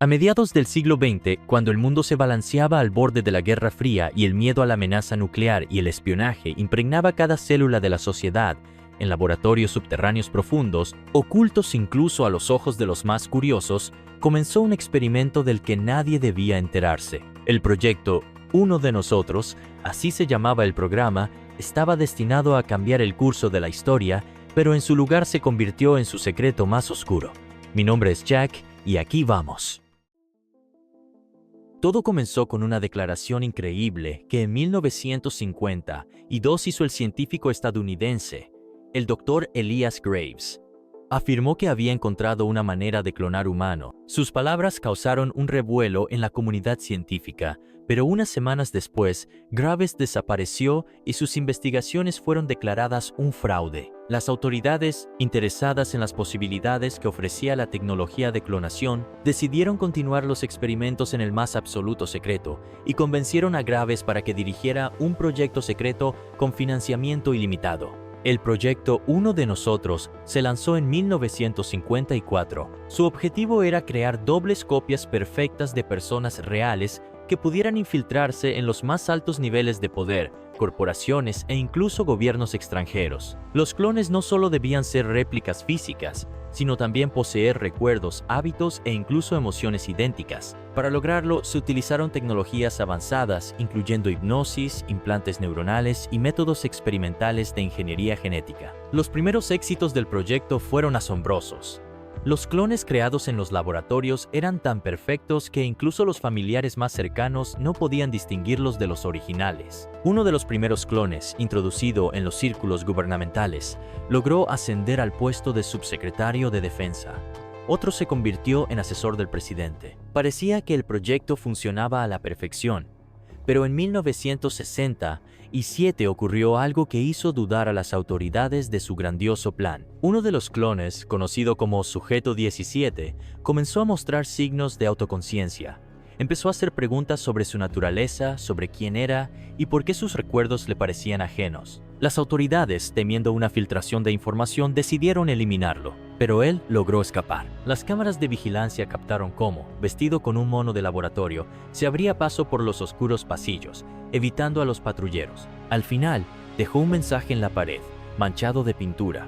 A mediados del siglo XX, cuando el mundo se balanceaba al borde de la Guerra Fría y el miedo a la amenaza nuclear y el espionaje impregnaba cada célula de la sociedad, en laboratorios subterráneos profundos, ocultos incluso a los ojos de los más curiosos, comenzó un experimento del que nadie debía enterarse. El proyecto Uno de Nosotros, así se llamaba el programa, estaba destinado a cambiar el curso de la historia, pero en su lugar se convirtió en su secreto más oscuro. Mi nombre es Jack y aquí vamos. Todo comenzó con una declaración increíble que en 1952 hizo el científico estadounidense, el Dr. Elias Graves. Afirmó que había encontrado una manera de clonar humano. Sus palabras causaron un revuelo en la comunidad científica, pero unas semanas después, Graves desapareció y sus investigaciones fueron declaradas un fraude. Las autoridades, interesadas en las posibilidades que ofrecía la tecnología de clonación, decidieron continuar los experimentos en el más absoluto secreto y convencieron a Graves para que dirigiera un proyecto secreto con financiamiento ilimitado. El proyecto Uno de Nosotros se lanzó en 1954. Su objetivo era crear dobles copias perfectas de personas reales que pudieran infiltrarse en los más altos niveles de poder, corporaciones e incluso gobiernos extranjeros. Los clones no solo debían ser réplicas físicas, sino también poseer recuerdos, hábitos e incluso emociones idénticas. Para lograrlo, se utilizaron tecnologías avanzadas, incluyendo hipnosis, implantes neuronales y métodos experimentales de ingeniería genética. Los primeros éxitos del proyecto fueron asombrosos. Los clones creados en los laboratorios eran tan perfectos que incluso los familiares más cercanos no podían distinguirlos de los originales. Uno de los primeros clones, introducido en los círculos gubernamentales, logró ascender al puesto de subsecretario de Defensa. Otro se convirtió en asesor del presidente. Parecía que el proyecto funcionaba a la perfección, pero en 1967 ocurrió algo que hizo dudar a las autoridades de su grandioso plan. Uno de los clones, conocido como Sujeto 17, comenzó a mostrar signos de autoconciencia. Empezó a hacer preguntas sobre su naturaleza, sobre quién era y por qué sus recuerdos le parecían ajenos. Las autoridades, temiendo una filtración de información, decidieron eliminarlo, pero él logró escapar. Las cámaras de vigilancia captaron cómo, vestido con un mono de laboratorio, se abría paso por los oscuros pasillos, evitando a los patrulleros. Al final, dejó un mensaje en la pared, manchado de pintura.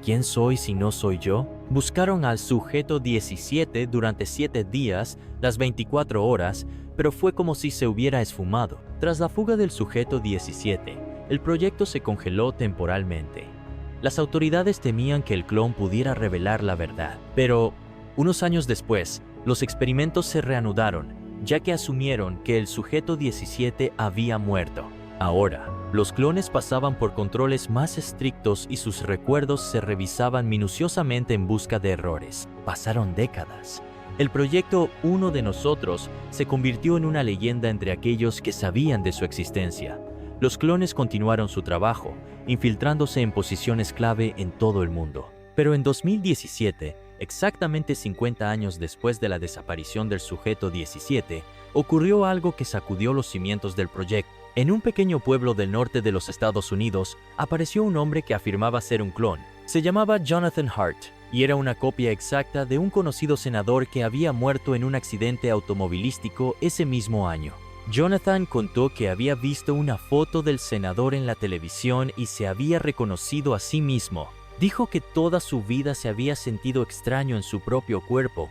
¿Quién soy si no soy yo? Buscaron al Sujeto 17 durante 7 días, las 24 horas, pero fue como si se hubiera esfumado. Tras la fuga del Sujeto 17, el proyecto se congeló temporalmente. Las autoridades temían que el clon pudiera revelar la verdad. Pero, unos años después, los experimentos se reanudaron, ya que asumieron que el Sujeto 17 había muerto. Ahora, los clones pasaban por controles más estrictos y sus recuerdos se revisaban minuciosamente en busca de errores. Pasaron décadas. El proyecto Uno de Nosotros se convirtió en una leyenda entre aquellos que sabían de su existencia. Los clones continuaron su trabajo, infiltrándose en posiciones clave en todo el mundo. Pero en 2017, exactamente 50 años después de la desaparición del Sujeto 17, ocurrió algo que sacudió los cimientos del proyecto. En un pequeño pueblo del norte de los Estados Unidos, apareció un hombre que afirmaba ser un clon. Se llamaba Jonathan Hart y era una copia exacta de un conocido senador que había muerto en un accidente automovilístico ese mismo año. Jonathan contó que había visto una foto del senador en la televisión y se había reconocido a sí mismo. Dijo que toda su vida se había sentido extraño en su propio cuerpo,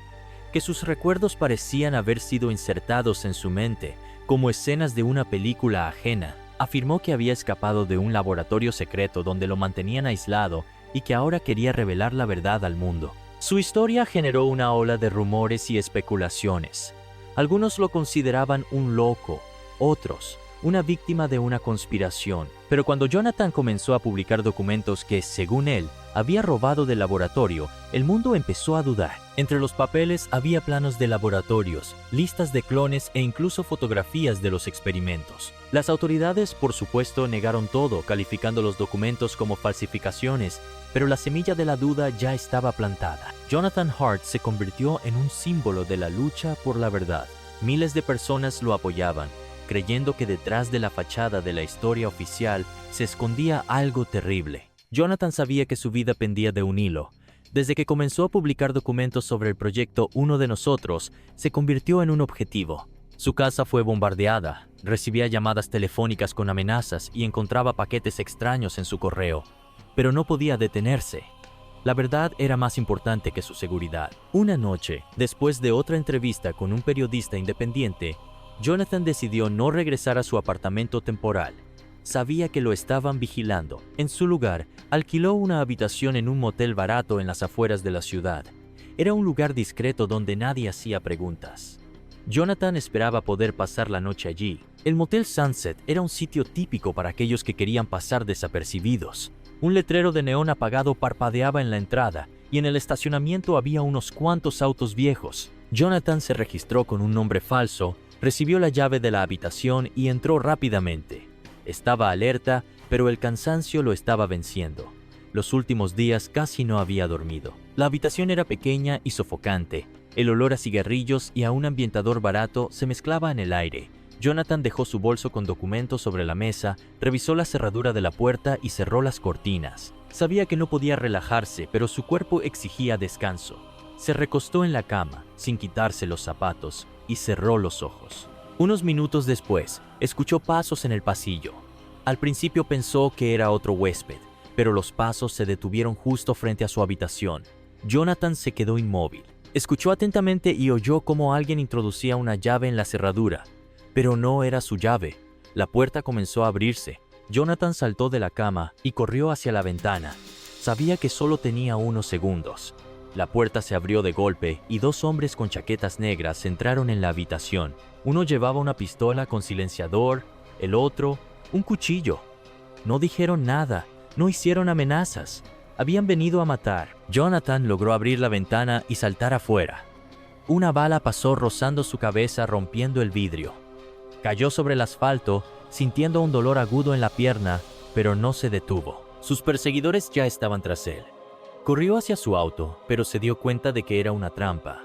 que sus recuerdos parecían haber sido insertados en su mente, como escenas de una película ajena. Afirmó que había escapado de un laboratorio secreto donde lo mantenían aislado y que ahora quería revelar la verdad al mundo. Su historia generó una ola de rumores y especulaciones. Algunos lo consideraban un loco, otros, una víctima de una conspiración. Pero cuando Jonathan comenzó a publicar documentos que, según él, había robado del laboratorio, el mundo empezó a dudar. Entre los papeles había planos de laboratorios, listas de clones e incluso fotografías de los experimentos. Las autoridades, por supuesto, negaron todo, calificando los documentos como falsificaciones, pero la semilla de la duda ya estaba plantada. Jonathan Hart se convirtió en un símbolo de la lucha por la verdad. Miles de personas lo apoyaban, creyendo que detrás de la fachada de la historia oficial se escondía algo terrible. Jonathan sabía que su vida pendía de un hilo, Desde que comenzó a publicar documentos sobre el proyecto Uno de Nosotros, se convirtió en un objetivo. Su casa fue bombardeada, recibía llamadas telefónicas con amenazas y encontraba paquetes extraños en su correo, pero no podía detenerse. La verdad era más importante que su seguridad. Una noche, después de otra entrevista con un periodista independiente, Jonathan decidió no regresar a su apartamento temporal. Sabía que lo estaban vigilando. En su lugar, alquiló una habitación en un motel barato en las afueras de la ciudad. Era un lugar discreto donde nadie hacía preguntas. Jonathan esperaba poder pasar la noche allí. El Motel Sunset era un sitio típico para aquellos que querían pasar desapercibidos. Un letrero de neón apagado parpadeaba en la entrada y en el estacionamiento había unos cuantos autos viejos. Jonathan se registró con un nombre falso, recibió la llave de la habitación y entró rápidamente. Estaba alerta, pero el cansancio lo estaba venciendo. Los últimos días casi no había dormido. La habitación era pequeña y sofocante. El olor a cigarrillos y a un ambientador barato se mezclaba en el aire. Jonathan dejó su bolso con documentos sobre la mesa, revisó la cerradura de la puerta y cerró las cortinas. Sabía que no podía relajarse, pero su cuerpo exigía descanso. Se recostó en la cama, sin quitarse los zapatos, y cerró los ojos. Unos minutos después, escuchó pasos en el pasillo. Al principio pensó que era otro huésped, pero los pasos se detuvieron justo frente a su habitación. Jonathan se quedó inmóvil. Escuchó atentamente y oyó cómo alguien introducía una llave en la cerradura. Pero no era su llave. La puerta comenzó a abrirse. Jonathan saltó de la cama y corrió hacia la ventana. Sabía que solo tenía unos segundos. La puerta se abrió de golpe y dos hombres con chaquetas negras entraron en la habitación. Uno llevaba una pistola con silenciador, el otro, un cuchillo. No dijeron nada, no hicieron amenazas. Habían venido a matar. Jonathan logró abrir la ventana y saltar afuera. Una bala pasó rozando su cabeza, rompiendo el vidrio. Cayó sobre el asfalto, sintiendo un dolor agudo en la pierna, pero no se detuvo. Sus perseguidores ya estaban tras él. Corrió hacia su auto, pero se dio cuenta de que era una trampa.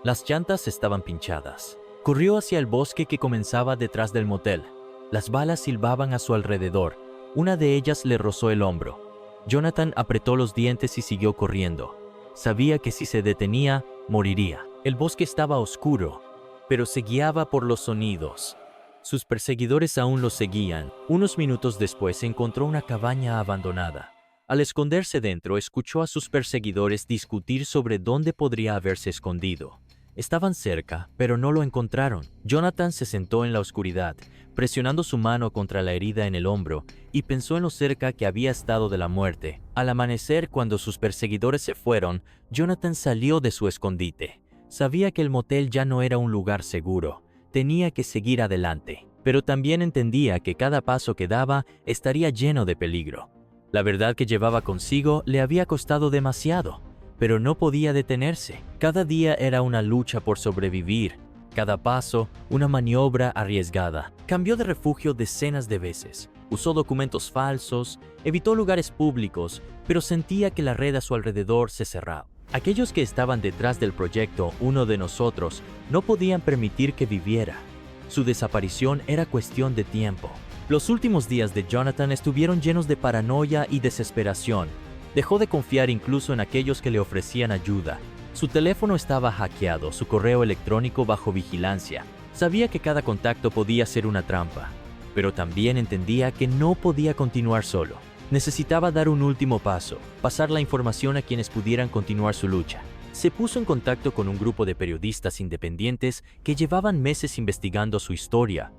Las llantas estaban pinchadas. Corrió hacia el bosque que comenzaba detrás del motel. Las balas silbaban a su alrededor. Una de ellas le rozó el hombro. Jonathan apretó los dientes y siguió corriendo. Sabía que si se detenía, moriría. El bosque estaba oscuro, pero se guiaba por los sonidos. Sus perseguidores aún lo seguían. Unos minutos después encontró una cabaña abandonada. Al esconderse dentro, escuchó a sus perseguidores discutir sobre dónde podría haberse escondido. Estaban cerca, pero no lo encontraron. Jonathan se sentó en la oscuridad, presionando su mano contra la herida en el hombro, y pensó en lo cerca que había estado de la muerte. Al amanecer, cuando sus perseguidores se fueron, Jonathan salió de su escondite. Sabía que el motel ya no era un lugar seguro. Tenía que seguir adelante, pero también entendía que cada paso que daba estaría lleno de peligro. La verdad que llevaba consigo le había costado demasiado, pero no podía detenerse. Cada día era una lucha por sobrevivir, cada paso una maniobra arriesgada. Cambió de refugio decenas de veces, usó documentos falsos, evitó lugares públicos, pero sentía que la red a su alrededor se cerraba. Aquellos que estaban detrás del proyecto Uno de Nosotros no podían permitir que viviera. Su desaparición era cuestión de tiempo. Los últimos días de Jonathan estuvieron llenos de paranoia y desesperación. Dejó de confiar incluso en aquellos que le ofrecían ayuda. Su teléfono estaba hackeado, su correo electrónico bajo vigilancia. Sabía que cada contacto podía ser una trampa, pero también entendía que no podía continuar solo. Necesitaba dar un último paso, pasar la información a quienes pudieran continuar su lucha. Se puso en contacto con un grupo de periodistas independientes que llevaban meses investigando su historia.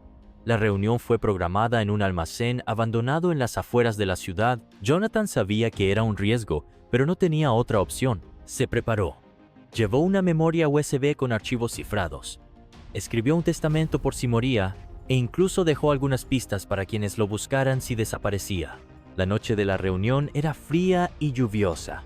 La reunión fue programada en un almacén abandonado en las afueras de la ciudad. Jonathan sabía que era un riesgo, pero no tenía otra opción. Se preparó. Llevó una memoria USB con archivos cifrados. Escribió un testamento por si moría e incluso dejó algunas pistas para quienes lo buscaran si desaparecía. La noche de la reunión era fría y lluviosa.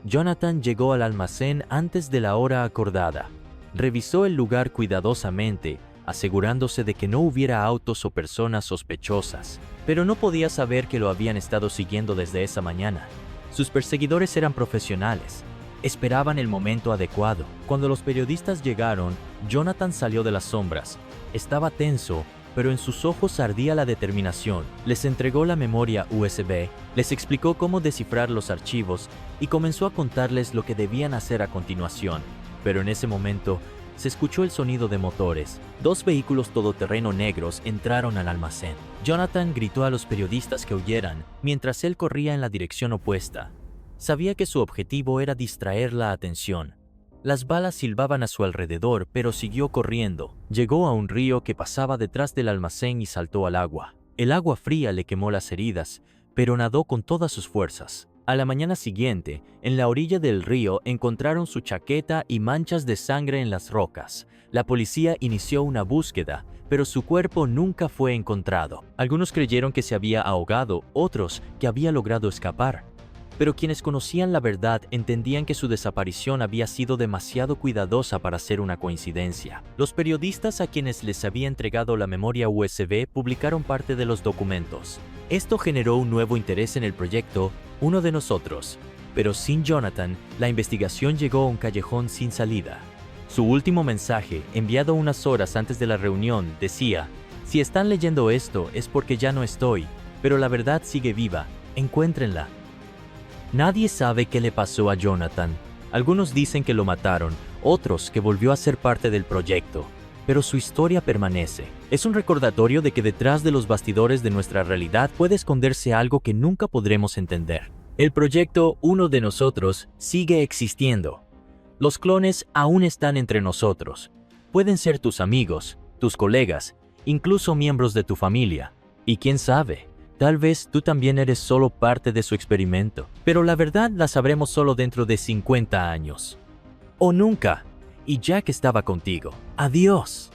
Jonathan llegó al almacén antes de la hora acordada. Revisó el lugar cuidadosamente, asegurándose de que no hubiera autos o personas sospechosas, pero no podía saber que lo habían estado siguiendo desde esa mañana. Sus perseguidores eran profesionales. Esperaban el momento adecuado. Cuando los periodistas llegaron, Jonathan salió de las sombras. Estaba tenso, pero en sus ojos ardía la determinación. Les entregó la memoria USB, les explicó cómo descifrar los archivos y comenzó a contarles lo que debían hacer a continuación. Pero en ese momento, se escuchó el sonido de motores. 2 vehículos todoterreno negros entraron al almacén. Jonathan gritó a los periodistas que huyeran, mientras él corría en la dirección opuesta. Sabía que su objetivo era distraer la atención. Las balas silbaban a su alrededor, pero siguió corriendo. Llegó a un río que pasaba detrás del almacén y saltó al agua. El agua fría le quemó las heridas, pero nadó con todas sus fuerzas. A la mañana siguiente, en la orilla del río encontraron su chaqueta y manchas de sangre en las rocas. La policía inició una búsqueda, pero su cuerpo nunca fue encontrado. Algunos creyeron que se había ahogado, otros que había logrado escapar. Pero quienes conocían la verdad entendían que su desaparición había sido demasiado cuidadosa para ser una coincidencia. Los periodistas a quienes les había entregado la memoria USB publicaron parte de los documentos. Esto generó un nuevo interés en el proyecto Uno de Nosotros, pero sin Jonathan, la investigación llegó a un callejón sin salida. Su último mensaje, enviado unas horas antes de la reunión, decía: "Si están leyendo esto es porque ya no estoy, pero la verdad sigue viva, encuéntrenla". Nadie sabe qué le pasó a Jonathan. Algunos dicen que lo mataron, otros que volvió a ser parte del proyecto. Pero su historia permanece. Es un recordatorio de que detrás de los bastidores de nuestra realidad puede esconderse algo que nunca podremos entender. El proyecto Uno de Nosotros sigue existiendo. Los clones aún están entre nosotros. Pueden ser tus amigos, tus colegas, incluso miembros de tu familia. Y quién sabe, tal vez tú también eres solo parte de su experimento. Pero la verdad la sabremos solo dentro de 50 años. O nunca. Y Jack estaba contigo. Adiós.